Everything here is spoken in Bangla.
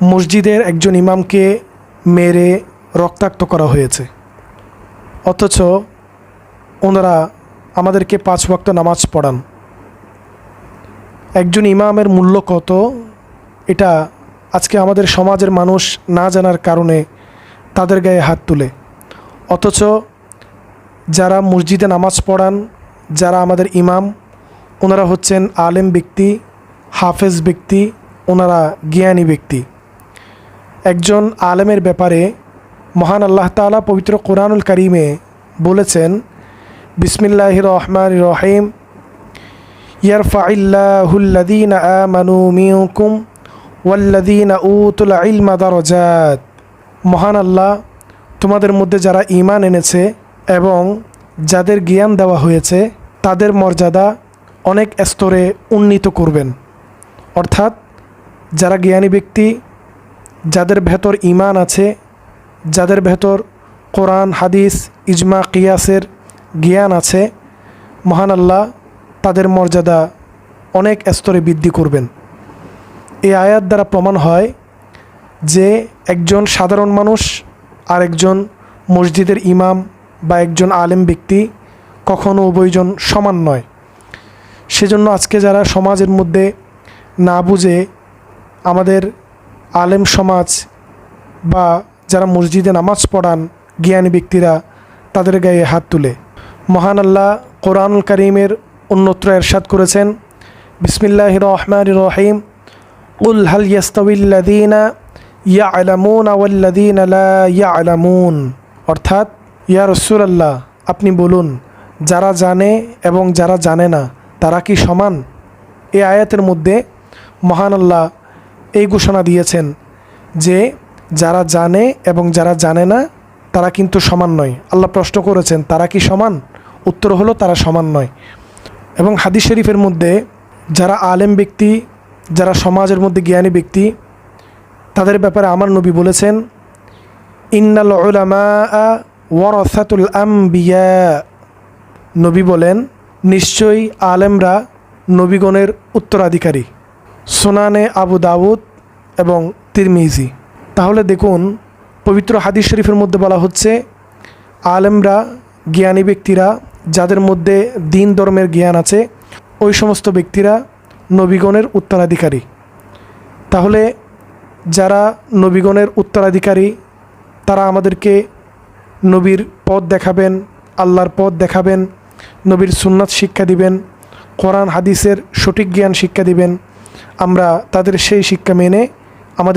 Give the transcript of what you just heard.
মসজিদের একজন ইমামকে মেরে রক্তাক্ত করা হয়েছে, অথচ ওনারা আমাদেরকে 5 ওয়াক্ত নামাজ পড়ান। একজন ইমামের মূল্য কত, এটা আজকে আমাদের সমাজের মানুষ না জানার কারণে তাদের গায়ে হাত তুলে। অথচ যারা মসজিদে নামাজ পড়ান, যারা আমাদের ইমাম, ওনারা হচ্ছেন আলেম ব্যক্তি, হাফেজ ব্যক্তি, ওনারা জ্ঞানী ব্যক্তি। একজন আলেমের ব্যাপারে মহান আল্লাহ তাআলা পবিত্র কোরআনুল কারীমে বলেছেন, বিসমিল্লাহির রহমানির রহিম, ইয়ারফাইল্লাহুল্লাযীনা আমানু মিনকুম ওয়াল্লাযীনা উতুল ইলমা দারাজাত। মহান আল্লাহ তোমাদের মধ্যে যারা ঈমান এনেছে এবং যাদের জ্ঞান দেওয়া হয়েছে তাদের মর্যাদা অনেক স্তরে উন্নীত করবেন। অর্থাৎ যারা জ্ঞানী ব্যক্তি, যাদের ভেতর ঈমান আছে, যাদের ভেতর কোরআন, হাদিস, ইজমা, কিয়াসের জ্ঞান আছে, মহান আল্লাহ তাদের মর্যাদা অনেক স্তরে বৃদ্ধি করবেন। এই আয়াত দ্বারা প্রমাণ হয় যে একজন সাধারণ মানুষ আর একজন মসজিদের ইমাম বা একজন আলেম ব্যক্তি কখনো উভয়জন সমান নয়। সেজন্য আজকে যারা সমাজের মধ্যে না বুঝে আমাদের আলেম সমাজ বা যারা মসজিদে নামাজ পড়ান জ্ঞানী ব্যক্তিরা তাদের গায়ে হাত তুলে। মহান আল্লাহ কোরআনুল কারীমের অন্যত্র ইরশাদ করেছেন, বিসমিল্লাহির রহমানির রহিম, কুল হাল ইয়াস্তাউইল্লাযীনা ইয়া'লামুনা ওয়াল্লাযীনা লা ইয়া'লামুন। অর্থাৎ ইয়া রাসূলুল্লাহ, আপনি বলুন, যারা জানে এবং যারা জানে না তারা কি সমান? এই আয়াতের মধ্যে মহান আল্লাহ এই ঘোষণা দিয়েছেন যে যারা জানে এবং যারা জানে না তারা কিন্তু সমান নয়। আল্লাহ প্রশ্ন করেছেন, তারা কি সমান? উত্তর হলো তারা সমান নয়। এবং হাদিস শরীফের মধ্যে যারা আলেম ব্যক্তি, যারা সমাজের মধ্যে জ্ঞানী ব্যক্তি, তাদের ব্যাপারে আমার নবী বলেছেন, ইন্নাল উলামা ওয়ারাসাতুল আমবিয়া। নবী বলেন, নিশ্চয়ই আলেমরা নবীগণের উত্তরাধিকারী। সুনানে আবু দাউদ এবং তিরমিজি। তাহলে দেখুন, পবিত্র হাদিস শরীফের মধ্যে বলা হচ্ছে আলেমরা, জ্ঞানী ব্যক্তিরা, যাদের মধ্যে দিন ধর্মের জ্ঞান আছে, ওই সমস্ত ব্যক্তিরা নবীগণের উত্তরাধিকারী। তাহলে যারা নবীগণের উত্তরাধিকারী তারা আমাদেরকে নবীর পথ দেখাবেন, আল্লাহর পথ দেখাবেন, নবীর সুন্নাত শিক্ষা দিবেন, কোরআন হাদিসের সঠিক জ্ঞান শিক্ষা দিবেন। আমরা তাদের সেই শিক্ষা মেনে আমাদের